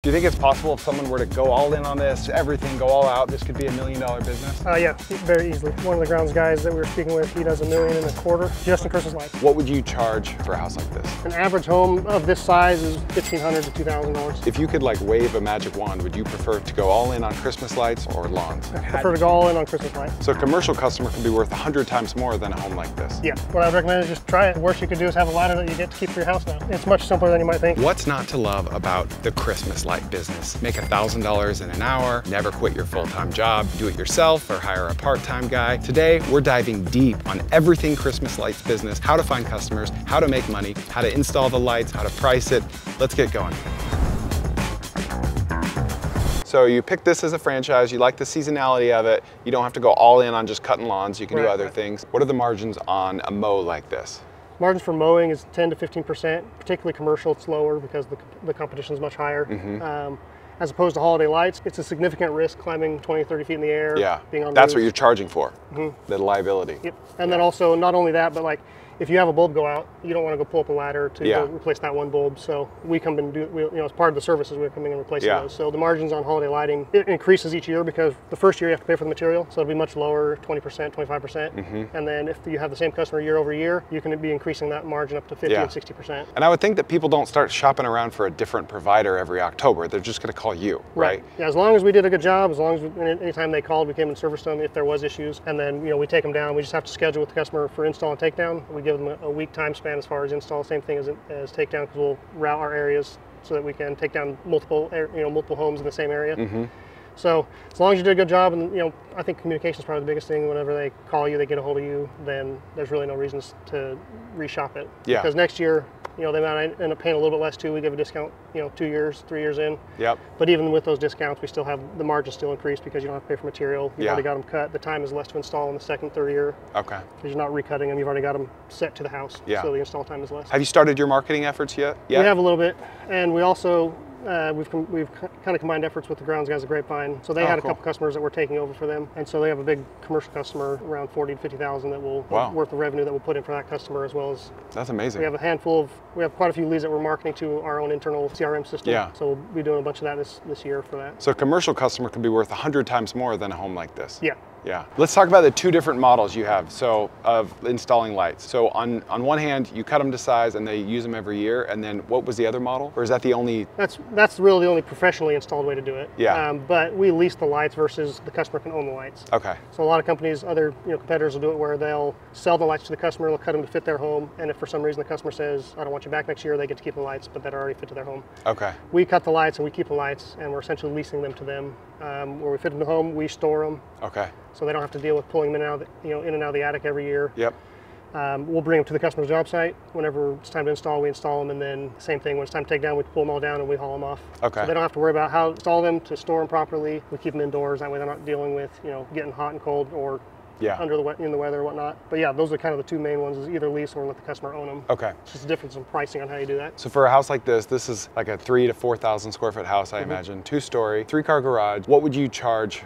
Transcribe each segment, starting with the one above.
Do you think it's possible if someone were to go all in on this, everything, go all out, this could be $1 million business? Yeah, very easily. One of the grounds guys that we were speaking with, he does $1.25 million just in Christmas lights. What would you charge for a house like this? An average home of this size is $1,500 to $2,000. If you could like wave a magic wand, would you prefer to go all in on Christmas lights or lawns? I prefer to go all in on Christmas lights. So a commercial customer can be worth 100 times more than a home like this. Yeah, what I'd recommend is just try it. The worst you could do is have a ladder that you get to keep for your house now. It's much simpler than you might think. What's not to love about the Christmas light business? Make $1,000 in an hour, never quit your full-time job, do it yourself or hire a part-time guy. Today, we're diving deep on everything Christmas lights business, how to find customers, how to make money, how to install the lights, how to price it. Let's get going. So you pick this as a franchise, you like the seasonality of it, you don't have to go all in on just cutting lawns, you can do other things. What are the margins on a mow like this? Margins for mowing is 10 to 15%, particularly commercial, it's lower because the competition is much higher. As opposed to holiday lights, it's a significant risk climbing 20, 30 feet in the air. Yeah, being on that's roofs. what you're charging for, the liability. Yep, and then also not only that, but like if you have a bulb go out, you don't want to go pull up a ladder to go replace that one bulb. So we come and do, as part of the services, we're coming and replacing those. So the margins on holiday lighting, it increases each year because the first year you have to pay for the material. So it'll be much lower, 20%, 25%. And then if you have the same customer year over year, you can be increasing that margin up to 50 and 60%. And I would think that people don't start shopping around for a different provider every October. They're just going to call you, right? Yeah, as long as we did a good job, as long as anytime they called, we came and serviced them if there was issues. And then, we take them down. We just have to schedule with the customer for install and takedown. We give them a week time span as far as install, same thing as takedown, because we'll route our areas so that we can take down multiple homes in the same area. So as long as you do a good job, and I think communication is probably the biggest thing. Whenever they call you, they get a hold of you, then there's really no reasons to reshop it. Yeah. Because next year, they might end up paying a little bit less too. We give a discount, 2 years, 3 years in. Yep. But even with those discounts, we still have the margin still increased because you don't have to pay for material. You've already got them cut. The time is less to install in the second, third year. Okay. Because you're not recutting them. You've already got them set to the house. Yeah. So the install time is less. Have you started your marketing efforts yet? We have a little bit, and we also we've kind of combined efforts with the grounds guys at Grapevine. So they had a couple customers that we're taking over for them, and so they have a big commercial customer around 40 to 50,000 that will worth of revenue that we'll put in for that customer, as well as that's amazing. We have quite a few leads that we're marketing to our own internal CRM system. Yeah. So we'll be doing a bunch of that this year for that. So a commercial customer can be worth 100 times more than a home like this. Yeah. Yeah. Let's talk about the two different models you have, so of installing lights. So on one hand, you cut them to size and they use them every year, and then what was the other model? Or is that the only? That's really the only professionally installed way to do it. Yeah. But we lease the lights versus the customer can own the lights. Okay. So a lot of companies, other competitors will do it where they'll sell the lights to the customer, they'll cut them to fit their home, and if for some reason the customer says, I don't want you back next year, they get to keep the lights, but that are already fit to their home. Okay. We cut the lights and we keep the lights, and we're essentially leasing them to them. Where we fit them to the home, we store them. Okay. So they don't have to deal with pulling them in and out, in and out of the attic every year. Yep. We'll bring them to the customer's job site. Whenever it's time to install, we install them, and then same thing, when it's time to take down, we pull them all down and we haul them off. Okay. So they don't have to worry about how to install them, to store them properly. We keep them indoors, that way they're not dealing with, getting hot and cold or in the weather or whatnot. But yeah, those are kind of the two main ones, is either lease or let the customer own them. Okay. It's just a difference in pricing on how you do that. So for a house like this is like a 3,000 to 4,000 square foot house, I imagine, 2-story, 3-car garage. What would you charge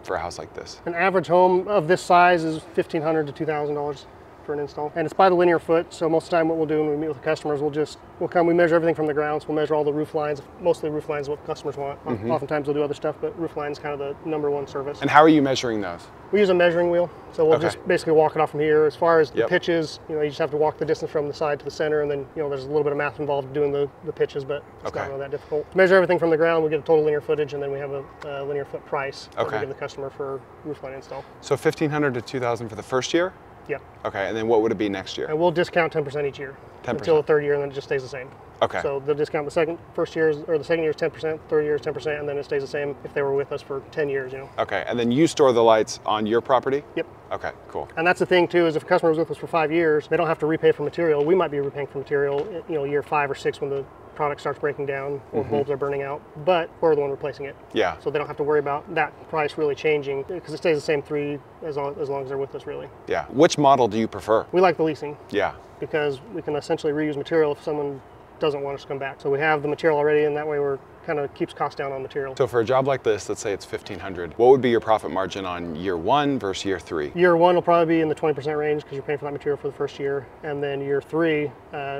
for a house like this? An average home of this size is $1,500 to $2,000 for an install. And it's by the linear foot, so most of the time what we'll do when we meet with the customers, we'll come, we measure everything from the ground, so we'll measure all the roof lines. Mostly roof lines is what customers want. Oftentimes they'll do other stuff, but roof line is kind of the #1 service. And how are you measuring those? We use a measuring wheel, so we'll just basically walk it off from here. As far as the pitches, you just have to walk the distance from the side to the center, and then there's a little bit of math involved doing the pitches, but it's not really that difficult. To measure everything from the ground, we get a total linear footage, and then we have a linear foot price that we give the customer for roof line install. So $1,500 to $2,000 for the first year? Yeah. Okay, and then what would it be next year? And we'll discount 10% each year 10%. Until the third year, and then it just stays the same. Okay. So they'll discount the second year is 10%, third year is 10%, and then it stays the same if they were with us for 10 years. Okay, and then you store the lights on your property? Yep. Okay, cool. And that's the thing too, is if a customer was with us for 5 years, they don't have to repay for material. We might be repaying for material, year 5 or 6 when the product starts breaking down or bulbs are burning out, but we're the one replacing it. Yeah. So they don't have to worry about that price really changing, because it stays the same 3 as long as they're with us, really. Yeah. Which model do you prefer? We like the leasing. Yeah. Because we can essentially reuse material if someone doesn't want us to come back. So we have the material already, and that way we're kind of keeps costs down on material. So for a job like this, let's say it's $1,500, what would be your profit margin on year 1 versus year 3? Year 1 will probably be in the 20% range because you're paying for that material for the first year, and then year 3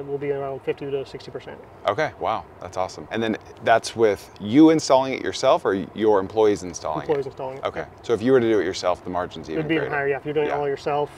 will be around 50 to 60%. Okay, wow, that's awesome. And then that's with you installing it yourself or your employees installing Employees it? installing it. Okay, so if you were to do it yourself, the margin's even It'd be greater. higher, yeah, if you're doing it all yourself.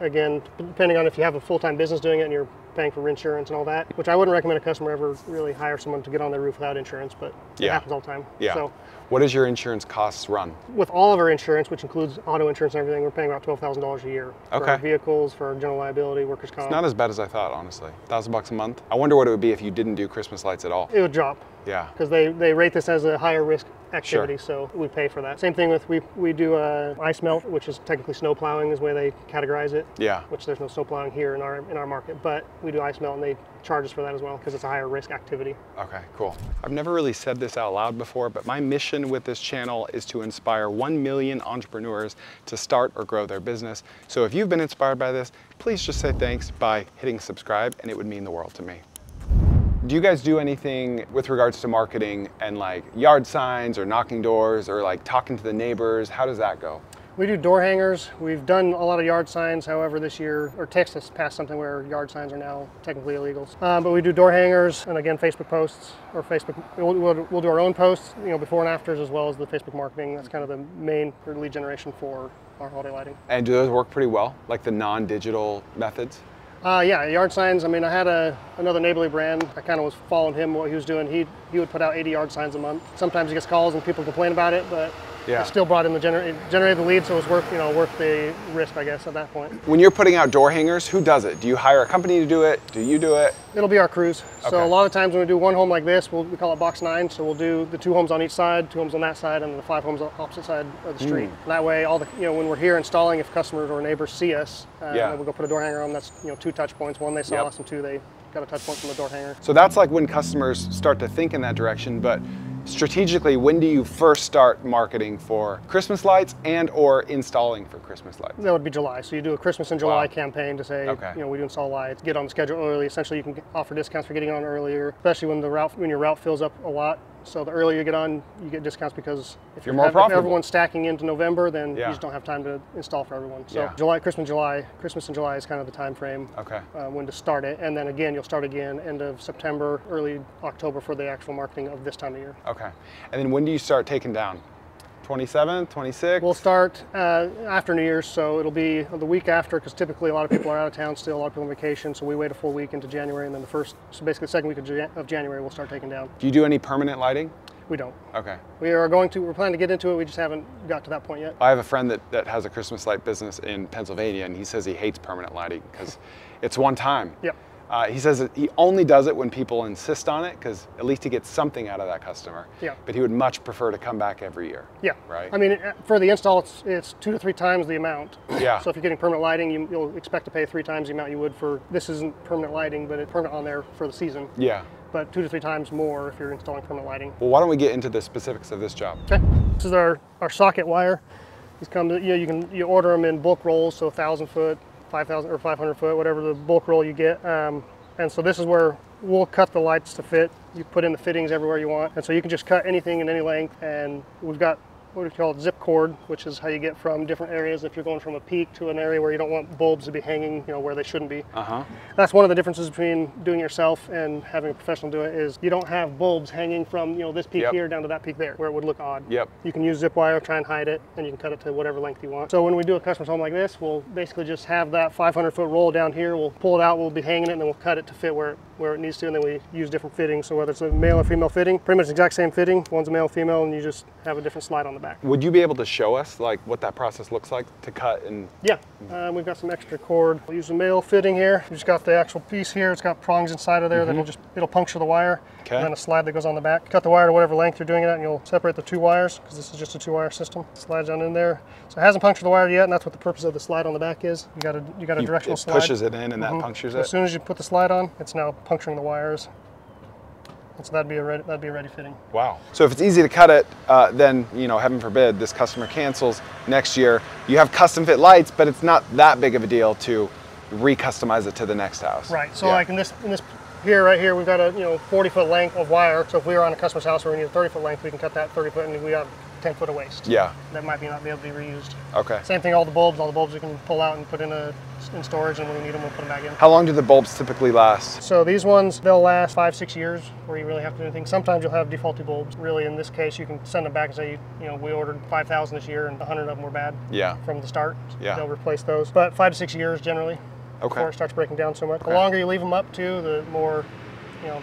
Again, depending on if you have a full-time business doing it and you're paying for insurance and all that, which I wouldn't recommend a customer ever really hire someone to get on their roof without insurance, but it happens all the time. Yeah. So what does your insurance costs run? with all of our insurance, which includes auto insurance and everything, we're paying about $12,000 a year for our vehicles, for our general liability, workers' comp. It's not as bad as I thought, honestly. $1,000 a month. I wonder what it would be if you didn't do Christmas lights at all. It would drop. Yeah. Because they rate this as a higher risk activity, so we pay for that. Same thing with, we do ice melt, which is technically snow plowing is the way they categorize it. Yeah. Which there's no snow plowing here in our market, but we do ice melt and they charge us for that as well because it's a higher risk activity. Okay, cool. I've never really said this out loud before, but my mission with this channel is to inspire 1 million entrepreneurs to start or grow their business. So if you've been inspired by this, please just say thanks by hitting subscribe, and it would mean the world to me. Do you guys do anything with regards to marketing and like yard signs or knocking doors or like talking to the neighbors? How does that go? We do door hangers. We've done a lot of yard signs. However, this year, or Texas passed something where yard signs are now technically illegal. But we do door hangers, and again, Facebook posts or Facebook. We'll do our own posts, before and afters, as well as the Facebook marketing. That's kind of the main lead generation for our holiday lighting. And do those work pretty well, like the non-digital methods? Yeah, yard signs. I mean, I had another neighborly brand. I kind of was following him, what he was doing. He would put out 80 yard signs a month. Sometimes he gets calls and people complain about it, but it still brought in generated the lead, so it was worth the risk, I guess, at that point. When you're putting out door hangers, who does it? Do you hire a company to do it? Do you do it? It'll be our crews. So a lot of times when we do one home like this, we call it box 9. So we'll do the 2 homes on each side, 2 homes on that side, and the 5 homes on the opposite side of the street. That way, all the when we're here installing, if customers or neighbors see us, we'll go put a door hanger on. That's 2 touch points. 1, they saw us, and 2, they got a touch point from the door hanger. So that's like when customers start to think in that direction, but strategically, when do you first start marketing for Christmas lights and or installing for Christmas lights? That would be July. So you do a Christmas in July campaign to say, we do install lights, get on the schedule early. Essentially, you can offer discounts for getting on earlier, especially when your route fills up a lot. So the earlier you get on, you get discounts because if more profitable. If everyone's stacking into November, then you just don't have time to install for everyone. So Christmas in July is kind of the time frame when to start it. And then again, you'll start again end of September, early October for the actual marketing of this time of year. Okay. And then when do you start taking down? 27th, 26th? We'll start after New Year's, so it'll be the week after, because typically a lot of people are out of town still, a lot of people on vacation, so we wait a full week into January, and then so basically the second week of January we'll start taking down. Do you do any permanent lighting? We don't. Okay. We're planning to get into it, we just haven't got to that point yet. I have a friend that has a Christmas light business in Pennsylvania, and he says he hates permanent lighting because it's one time. Yep. He says that he only does it when people insist on it because at least he gets something out of that customer. Yeah. But he would much prefer to come back every year. Yeah. Right. I mean, for the install, it's 2 to 3 times the amount. Yeah. So if you're getting permanent lighting, you'll expect to pay 3 times the amount you would for, this isn't permanent lighting, but it's permanent on there for the season. Yeah. But 2 to 3 times more if you're installing permanent lighting. Well, why don't we get into the specifics of this job? Okay. This is our socket wire. These come to, you order them in bulk rolls, so 1,000 foot, 5,000 or 500 foot, whatever the bulk roll you get. And so this is where we'll cut the lights to fit. You put in the fittings everywhere you want. And so you can just cut anything in any length. And we've got what we call zip cord, which is how you get from different areas. If you're going from a peak to an area where you don't want bulbs to be hanging, where they shouldn't be. That's one of the differences between doing it yourself and having a professional do it is you don't have bulbs hanging from, this peak here down to that peak there, where it would look odd. Yep. You can use zip wire, try and hide it, and you can cut it to whatever length you want. So when we do a customer's home like this, we'll basically just have that 500 foot roll down here. We'll pull it out, we'll be hanging it, and then we'll cut it to fit where it needs to, and then we use different fittings. So whether it's a male or female fitting, pretty much the exact same fitting. One's a male, female, and you just have a different slide on the back. Would you be able to show us like what that process looks like to cut and? Yeah, we've got some extra cord. We'll use a male fitting here. We just got the actual piece here. It's got prongs inside of there that'll puncture the wire. Okay. And then a slide that goes on the back. Cut the wire to whatever length you're doing it at, and you'll separate the 2 wires because this is just a 2-wire system. Slides down in there. So it hasn't punctured the wire yet, and that's what the purpose of the slide on the back is. You got a directional slide. It pushes it in, and that punctures it. As soon as you put the slide on, it's now puncturing the wires. And so that'd be a ready fitting. Wow. So if it's easy to cut it, then, heaven forbid, this customer cancels next year. You have custom fit lights, but it's not that big of a deal to recustomize it to the next house. Right. So like in this Here, right here, we've got a 40-foot length of wire. So if we were on a customer's house where we need a 30-foot length, we can cut that 30 foot, and we have 10 foot of waste. Yeah. That might not be able to be reused. Okay. Same thing, all the bulbs we can pull out and put in storage, and when we need them, we'll put them back in. How long do the bulbs typically last? So these ones, they'll last 5-6 years where you really have to do anything. Sometimes you'll have defaulty bulbs. Really, in this case, you can send them back and say, we ordered 5,000 this year and 100 of them were bad. Yeah. From the start. Yeah. They'll replace those. But 5 to 6 years generally. Okay. Before it starts breaking down so much. Okay. The longer you leave them up too, the more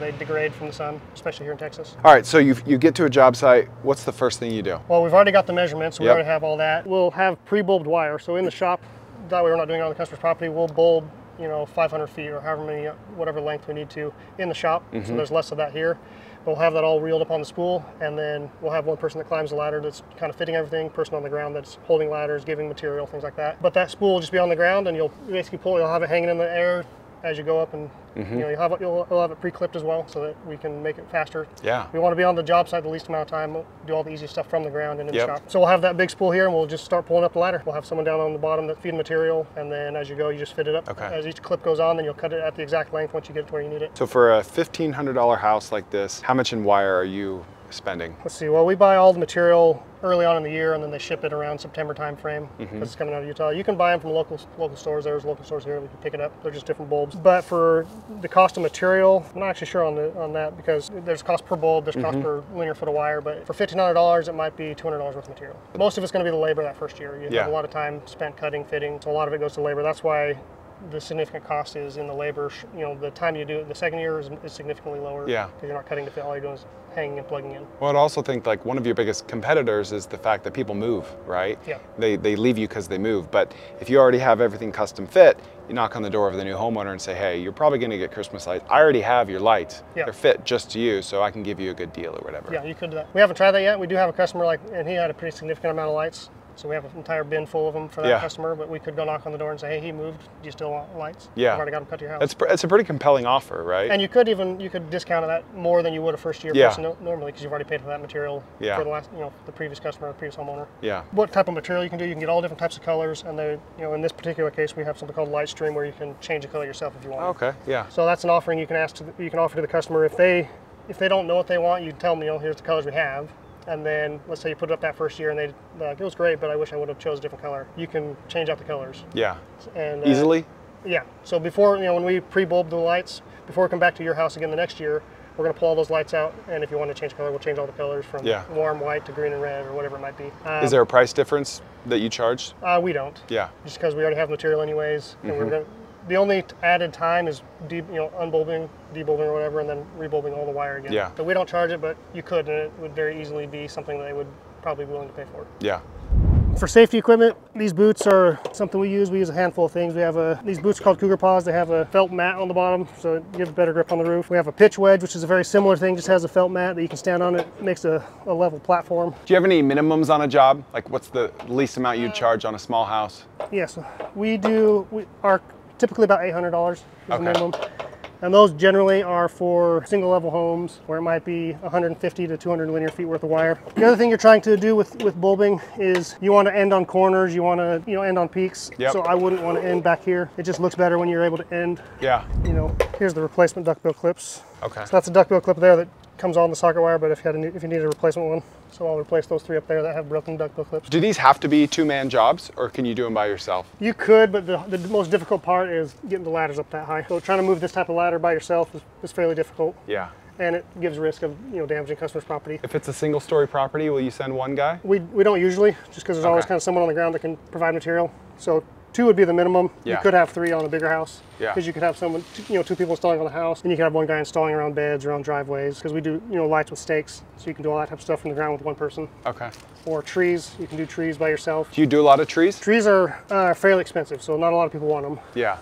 they degrade from the sun, especially here in Texas. All right, so you get to a job site. What's the first thing you do? Well, we've already got the measurements. We Yep. already have all that. We'll have pre-bulbed wire. So in the shop, that way we're not doing it on the customer's property, we'll bulb 500 feet or however many, whatever length we need to in the shop. So there's less of that here. But we'll have that all reeled up on the spool, and then we'll have one person that climbs the ladder that's kind of fitting everything, person on the ground that's holding ladders, giving material, things like that. But that spool will just be on the ground, and you'll basically you'll have it hanging in the air as you go up, and you'll have it pre-clipped as well, so that we can make it faster. Yeah. We want to be on the job site the least amount of time. We'll do all the easy stuff from the ground and in Yep. the shop. So we'll have that big spool here, and we'll just start pulling up the ladder. We'll have someone down on the bottom that feed material, and then as you go, you just fit it up. Okay. As each clip goes on, then you'll cut it at the exact length once you get it to where you need it. So for a $1,500 house like this, how much in wire are you spending? Let's see, well, we buy all the material early on in the year, and then they ship it around September time frame because it's coming out of Utah. You can buy them from local stores. There's local stores here. We can pick it up. They're just different bulbs. But for the cost of material, I'm not actually sure on that because there's cost per bulb, there's cost per linear foot of wire. But for $1,500, it might be $200 worth of material. Most of it's going to be the labor that first year. You have a lot of time spent cutting, fitting, so a lot of it goes to labor. That's why the significant cost is in the labor. The time you do it the second year is significantly lower. Yeah. Because you're not cutting to fit. All you're doing is hanging and plugging in. Well, I'd also think like one of your biggest competitors is the fact that people move, right? Yeah. They leave you because they move. But if you already have everything custom fit, you knock on the door of the new homeowner and say, hey, you're probably going to get Christmas lights. I already have your lights. Yeah. They're fit just to you, so I can give you a good deal or whatever. Yeah, you could do that. We haven't tried that yet. We do have a customer and he had a pretty significant amount of lights. So we have an entire bin full of them for that customer, but we could go knock on the door and say, hey, he moved. Do you still want lights? Yeah. I've already got them cut to your house. It's a pretty compelling offer, right? And you could discount that more than you would a first year person normally because you've already paid for that material for the last, the previous customer, the previous homeowner. Yeah. What type of material you can do, you can get all different types of colors, and they, in this particular case, we have something called Light Stream where you can change the color yourself if you want. Okay, yeah. So that's an offering you can offer to the customer. If they don't know what they want, you tell them, here's the colors we have. And then let's say you put it up that first year and they're like, it was great, but I wish I would have chose a different color. You can change out the colors. Yeah. And easily? Yeah. So before, when we pre-bulb the lights, before we come back to your house again the next year, we're going to pull all those lights out, and if you want to change color, we'll change all the colors from warm white to green and red or whatever it might be. Is there a price difference that you charge? We don't. Yeah. Just because we already have material anyways, and the only added time is unbulbing, debulbing or whatever, and then rebulbing all the wire again. Yeah. So we don't charge it, but you could, and it would very easily be something that they would probably be willing to pay for. Yeah. For safety equipment, these boots are something we use. We use a handful of things. We have these boots called Cougar Paws. They have a felt mat on the bottom, so it gives better grip on the roof. We have a pitch wedge, which is a very similar thing, just has a felt mat that you can stand on. It makes a level platform. Do you have any minimums on a job? Like what's the least amount you'd charge on a small house? Yes, we are typically about $800 is the minimum. And those generally are for single level homes where it might be 150 to 200 linear feet worth of wire. The other thing you're trying to do with bulbing is you want to end on corners, you want to end on peaks. Yep. So I wouldn't want to end back here. It just looks better when you're able to end. Yeah. Here's the replacement duckbill clips. Okay. So that's a duckbill clip there that comes on the socket wire, but if you need a replacement one. So I'll replace those 3 up there that have broken duckbill clips. Do these have to be 2-man jobs, or can you do them by yourself? You could, but the most difficult part is getting the ladders up that high. So trying to move this type of ladder by yourself is fairly difficult. Yeah. And it gives risk of damaging customers' property. If it's a single-story property, will you send one guy? We don't usually, just because there's always kind of someone on the ground that can provide material. So 2 would be the minimum. Yeah. You could have 3 on a bigger house. Yeah. Because you could have 2 people installing on the house, and you could have 1 guy installing around beds, around driveways. Because we do lights with stakes, so you can do all that type of stuff from the ground with 1 person. Okay. Or trees, you can do trees by yourself. Do you do a lot of trees? Trees are fairly expensive, so not a lot of people want them. Yeah.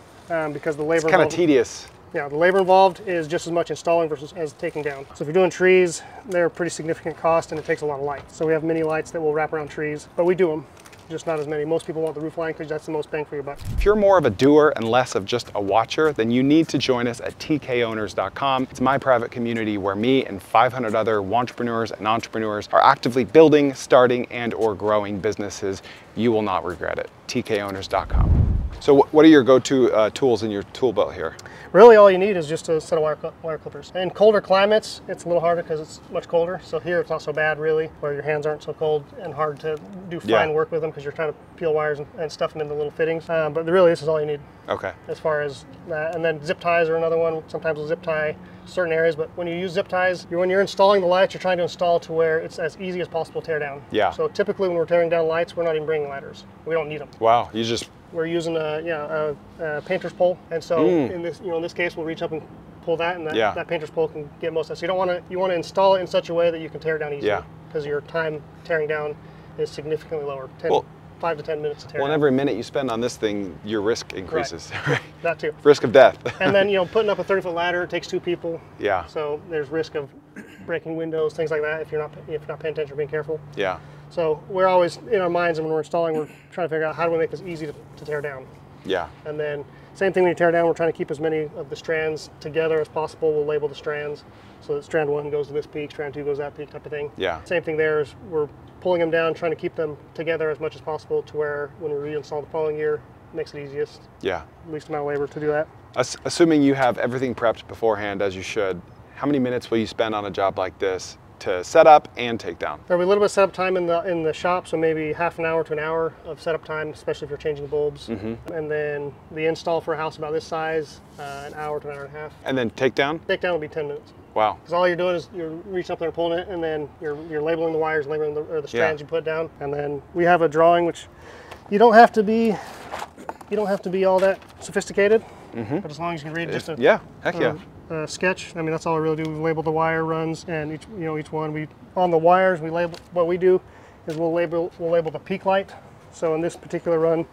Because the labor. It's kind of tedious. Yeah, the labor involved is just as much installing as taking down. So if you're doing trees, they're a pretty significant cost, and it takes a lot of light. So we have mini lights that will wrap around trees, but we do them. Just not as many. Most people want the roof line because that's the most bang for your buck. If you're more of a doer and less of just a watcher, then you need to join us at tkowners.com. It's my private community where me and 500 other wantrepreneurs and entrepreneurs are actively building, starting, and/or growing businesses. You will not regret it. tkowners.com. So what are your go-to tools in your tool belt here? Really, all you need is just a set of wire clippers. In colder climates, it's a little harder because it's much colder. So here, it's not so bad, really, where your hands aren't so cold and hard to do fine work with them because you're trying to peel wires and stuff them into little fittings. But really, this is all you need. Okay. As far as that, and then zip ties are another one. Sometimes we'll zip tie certain areas, but when you use zip ties, when you're installing the lights, you're trying to install to where it's as easy as possible to tear down. Yeah. So typically, when we're tearing down lights, we're not even bringing ladders. We don't need them. Wow. You just we're using a painter's pole, and so in this case, we'll reach up and pull that, and that painter's pole can get most of it. So you want to install it in such a way that you can tear it down easily, because your time tearing down is significantly lower. 5 to 10 minutes to tear down. Well, every minute you spend on this thing, your risk increases. Right. That too. Risk of death. And then putting up a 30-foot ladder, it takes 2 people. Yeah. So there's risk of breaking windows, things like that, if you're not paying attention or being careful. Yeah. So we're always in our minds, and when we're installing, we're trying to figure out how do we make this easy to tear down. Yeah. And then same thing when you tear down, we're trying to keep as many of the strands together as possible. We'll label the strands so that strand 1 goes to this peak, strand 2 goes to that peak, type of thing. Yeah. Same thing there is we're pulling them down, trying to keep them together as much as possible to where when we reinstall the following year, it makes it easiest. Yeah. Least amount of labor to do that. Assuming you have everything prepped beforehand as you should, how many minutes will you spend on a job like this to set up and take down? There'll be a little bit of setup time in the shop, so maybe half an hour to an hour of setup time, especially if you're changing bulbs. And then the install for a house about this size, an hour to an hour and a half. And then take down? Take down will be 10 minutes. Wow. Because all you're doing is you're reaching up there and pulling it, and then you're labeling the wires, labeling the strands you put down. And then we have a drawing, which you don't have to be all that sophisticated, but as long as you can read just a sketch. I mean, that's all we really do. We label the wire runs, and each one on the wires we label. What we do is we'll label the peak light. So in this particular run,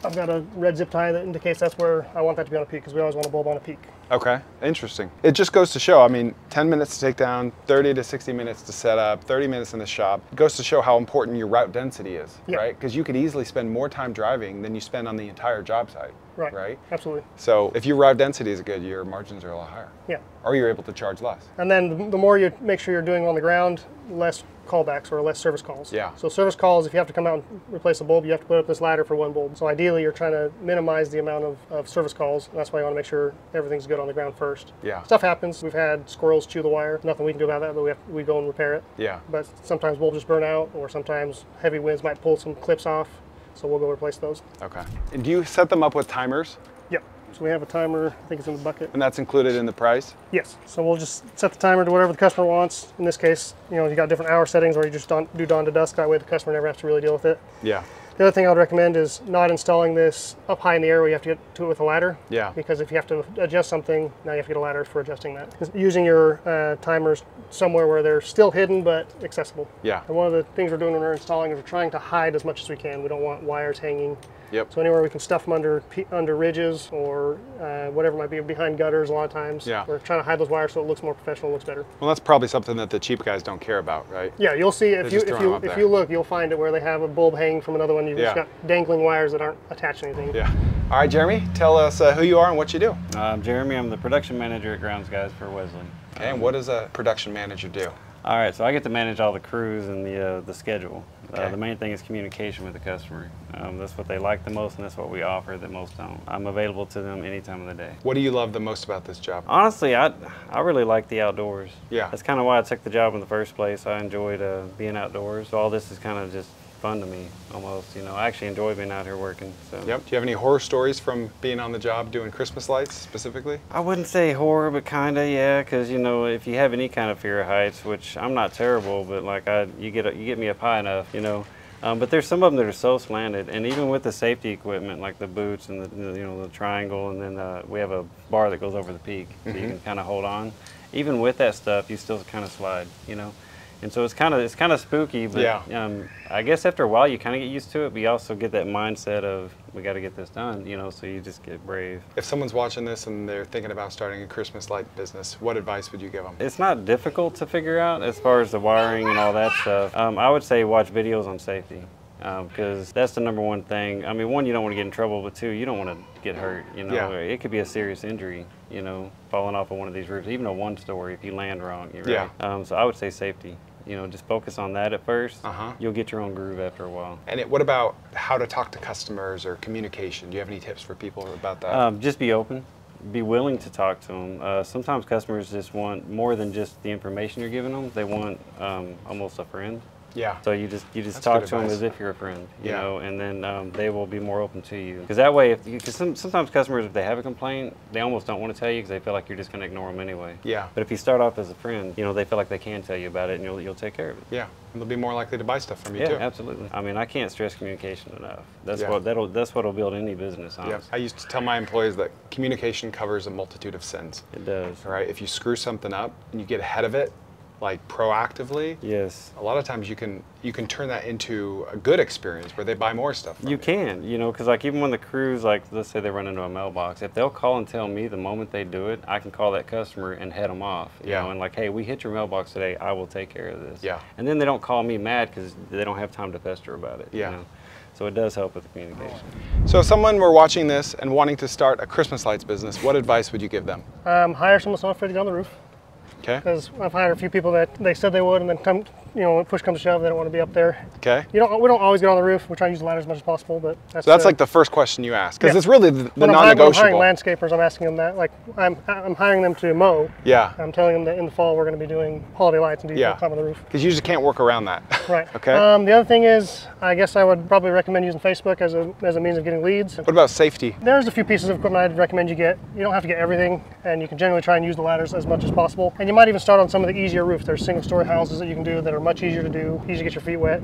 I've got a red zip tie that indicates that's where I want that to be on a peak, because we always want a bulb on a peak. Okay, interesting. It just goes to show, I mean, 10 minutes to take down, 30 to 60 minutes to set up, 30 minutes in the shop. It goes to show how important your route density is, right? Because you could easily spend more time driving than you spend on the entire job site, right? Absolutely. So if your route density is good, your margins are a lot higher. Yeah. Or you're able to charge less. And then the more you make sure you're doing on the ground, less callbacks or less service calls. Yeah. So service calls, if you have to come out and replace a bulb, you have to put up this ladder for 1 bulb. So ideally, you're trying to minimize the amount of service calls. And that's why you want to make sure everything's good on the ground first. Yeah. Stuff happens. We've had squirrels chew the wire. Nothing we can do about that, but we go and repair it. Yeah. But sometimes bulbs just burn out, or sometimes heavy winds might pull some clips off. So we'll go replace those. Okay. And do you set them up with timers? Yep. So we have a timer, I think it's in the bucket. And that's included in the price? Yes. So we'll just set the timer to whatever the customer wants. In this case, you got different hour settings, or you just do dawn to dusk. That way the customer never has to really deal with it. Yeah. The other thing I would recommend is not installing this up high in the air where you have to get to it with a ladder. Yeah. Because if you have to adjust something, now you have to get a ladder for adjusting that. Using your timers somewhere where they're still hidden but accessible. Yeah. And one of the things we're doing when we're installing is we're trying to hide as much as we can. We don't want wires hanging. Yep. So anywhere we can stuff them under ridges or whatever might be behind gutters a lot of times. Yeah. We're trying to hide those wires so it looks more professional, looks better. Well, that's probably something that the cheap guys don't care about, right? Yeah, you'll see if you look, you'll find it where they have a bulb hanging from another one. You've just got dangling wires that aren't attached to anything. Yeah. All right, Jeremy, tell us who you are and what you do. I'm Jeremy. I'm the production manager at Grounds Guys for Wesley. Okay, and what does a production manager do? All right, so I get to manage all the crews and the schedule. Okay. The main thing is communication with the customer. That's what they like the most, and that's what we offer that most don't. I'm available to them any time of the day. What do you love the most about this job? Honestly, I really like the outdoors. Yeah. That's kind of why I took the job in the first place. I enjoyed being outdoors. So all this is kind of just fun to me, almost. I actually enjoy being out here working. So. Yep. Do you have any horror stories from being on the job doing Christmas lights specifically? I wouldn't say horror, but kind of, yeah. Because if you have any kind of fear of heights, which I'm not terrible, but like you get me up high enough, But there's some of them that are so slanted, and even with the safety equipment, like the boots and the triangle, and then we have a bar that goes over the peak, so you can kind of hold on. Even with that stuff, you still kind of slide, And so it's kind of spooky, but I guess after a while you kind of get used to it, but you also get that mindset of we got to get this done, so you just get brave. If someone's watching this and they're thinking about starting a Christmas light business, what advice would you give them? It's not difficult to figure out as far as the wiring and all that stuff. I would say watch videos on safety, because that's the #1 thing. I mean, one, you don't want to get in trouble, but two, you don't want to get hurt. It could be a serious injury, falling off of one of these roofs, even a one-story if you land wrong. Right? So I would say safety You know, just focus on that at first. Uh-huh. You'll get your own groove after a while. And what about how to talk to customers or communication? Do you have any tips for people about that? Just be open. Be willing to talk to them. Sometimes customers just want more than just the information you're giving them. They want almost a friend. Yeah. So you just That's talk good to them advice. as if you're a friend, you Yeah. know, and then they will be more open to you. Because that way, because sometimes customers, if they have a complaint, they almost don't want to tell you because they feel like you're just going to ignore them anyway. Yeah. But if you start off as a friend, you know, they feel like they can tell you about it, and you'll take care of it. Yeah. And they'll be more likely to buy stuff from you Yeah, too. absolutely. I mean, I can't stress communication enough. That's Yeah. that's what'll build any business. Yeah. Honestly. I used to tell my employees that communication covers a multitude of sins. It does. Right? If you screw something up and you get ahead of it, like proactively, Yes. a lot of times you can turn that into a good experience where they buy more stuff from You can, you know, because like even when the crews, like let's say they run into a mailbox, if they'll call and tell me the moment they do it, I can call that customer and head them off. You Yeah. know, and like, hey, we hit your mailbox today. I will take care of this. Yeah. And then they don't call me mad because they don't have time to pester about it. Yeah. You know? So it does help with the communication. So if someone were watching this and wanting to start a Christmas lights business, what advice would you give them? Hire someone that's fit to get on the roof. Okay. Because I've hired a few people that they said they would, and then when push comes to shove, they don't want to be up there. Okay. We don't always get on the roof. We try to use the ladder as much as possible, but So that's like the first question you ask, because yeah. it's really the when I'm hiring non-negotiable. landscapers, I'm asking them that. Like I'm hiring them to mow. Yeah. I'm telling them that in the fall we're going to be doing holiday lights and do Yeah. climb on the roof. Because you just can't work around that. Right. Okay. The other thing is, I guess I would probably recommend using Facebook as a means of getting leads. What about safety? There's a few pieces of equipment I'd recommend you get. You don't have to get everything, and you can generally try and use the ladders as much as possible. And you might even start on some of the easier roofs. There's single-story houses that you can do that are much easier to do, easy to get your feet wet.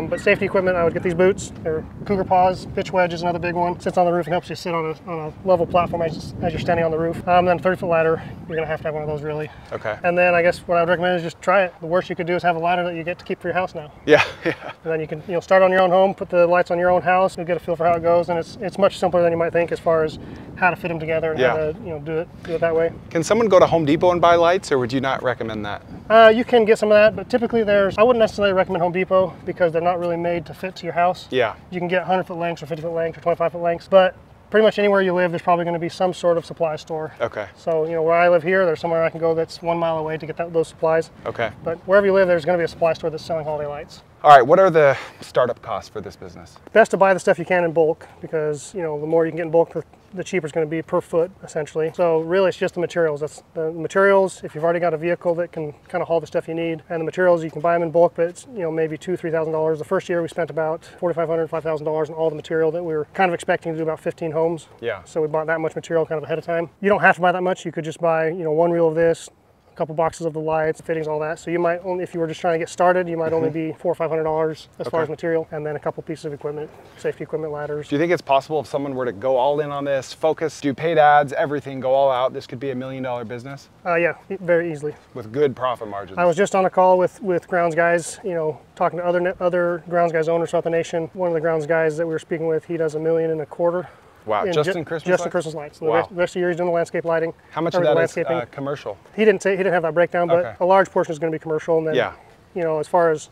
But safety equipment, I would get these boots. They're Cougar Paws. Pitch wedge is another big one. Sits on the roof and helps you sit on a level platform as you're standing on the roof. Then a 30-foot ladder. You're going to have one of those, really. Okay. And then I guess what I would recommend is just try it. The worst you could do is have a ladder that you get to keep for your house now. Yeah. Yeah. And then you can start on your own home, put the lights on your own house, and get a feel for how it goes. And it's much simpler than you might think as far as how to fit them together and Yeah. how to do it that way. Can someone go to Home Depot and buy lights, or would you not recommend that? You can get some of that, but typically I wouldn't necessarily recommend Home Depot because they're not really made to fit to your house. Yeah. You can get 100-foot lengths or 50-foot lengths or 25-foot lengths, but pretty much anywhere you live, there's probably going to be some sort of supply store. Okay. So, where I live here, there's somewhere I can go that's 1 mile away to get those supplies. Okay. But wherever you live, there's going to be a supply store that's selling holiday lights. All right. What are the startup costs for this business? Best to buy the stuff you can in bulk because, the more you can get in bulk, the cheaper it's going to be per foot, essentially. So really, it's just the materials. That's the materials. If you've already got a vehicle that can kind of haul the stuff you need, and the materials, you can buy them in bulk, but it's maybe $2,000–3,000. The first year we spent about $4,500–5,000 on all the material that we were kind of expecting to do about 15 homes. Yeah. So we bought that much material kind of ahead of time. You don't have to buy that much. You could just buy one reel of this, a couple boxes of the lights, fittings, all that. So you might only, if you were just trying to get started, you might only be $400 or $500 as far as material, and then a couple pieces of equipment, safety equipment, ladders. Do you think it's possible if someone were to go all in on this, focus, do paid ads, everything, go all out, this could be $1 million business Yeah, very easily. with good profit margins? I was just on a call with grounds guys, talking to other grounds guys owners throughout the nation. One of the grounds guys that we were speaking with, he does $1.25 million. Wow, just in Christmas Just lights? in Christmas lights. Wow. The rest of the year he's doing the landscape lighting. How much or of the that is landscaping. commercial? He didn't have that breakdown, but Okay. a large portion is going to be commercial. And then, Yeah. as far as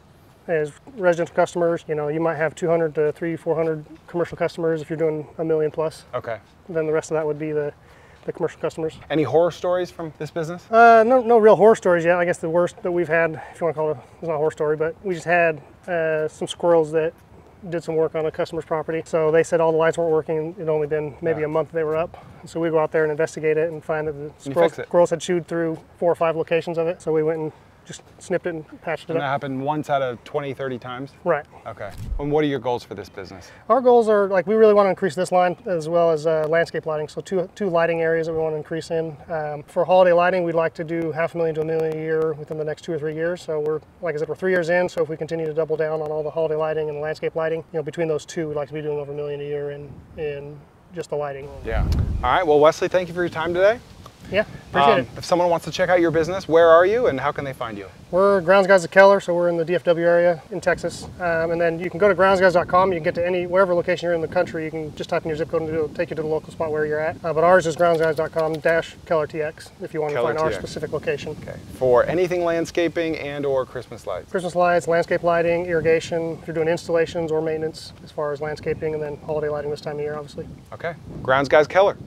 residential customers, you might have 200 to 300–400 commercial customers if you're doing $1 million plus. Okay. Then the rest of that would be the commercial customers. Any horror stories from this business? No real horror stories yet. I guess the worst that we've had, if you want to call it's not a horror story, but we just had some squirrels that did some work on a customer's property. So they said all the lights weren't working. It'd only been maybe a month they were up. So we go out there and investigate it and find that the squirrels had chewed through 4 or 5 locations of it. So we went and just snipped it and patched it And up. that happened once out of 20, 30 times? Right. Okay. And what are your goals for this business? Our goals are, we really want to increase this line as well as landscape lighting. So two lighting areas that we want to increase in. For holiday lighting, we'd like to do $500,000 to $1 million a year within the next 2 or 3 years. So we're, like I said, we're 3 years in. So if we continue to double down on all the holiday lighting and the landscape lighting, between those two, we'd like to be doing over $1 million a year in just the lighting. Yeah. All right. Well, Wesley, thank you for your time today. Yeah, appreciate it. If someone wants to check out your business, where are you and how can they find you? We're Grounds Guys of Keller, so we're in the DFW area in Texas. And then you can go to groundsguys.com. You can get to wherever location you're in the country. You can just type in your zip code and it'll take you to the local spot where you're at. But ours is groundsguys.com/KellerTX if you want to find our specific location. Okay. For anything landscaping and or Christmas lights? Christmas lights, landscape lighting, irrigation, if you're doing installations or maintenance as far as landscaping, and then holiday lighting this time of year, obviously. Okay. Grounds Guys Keller.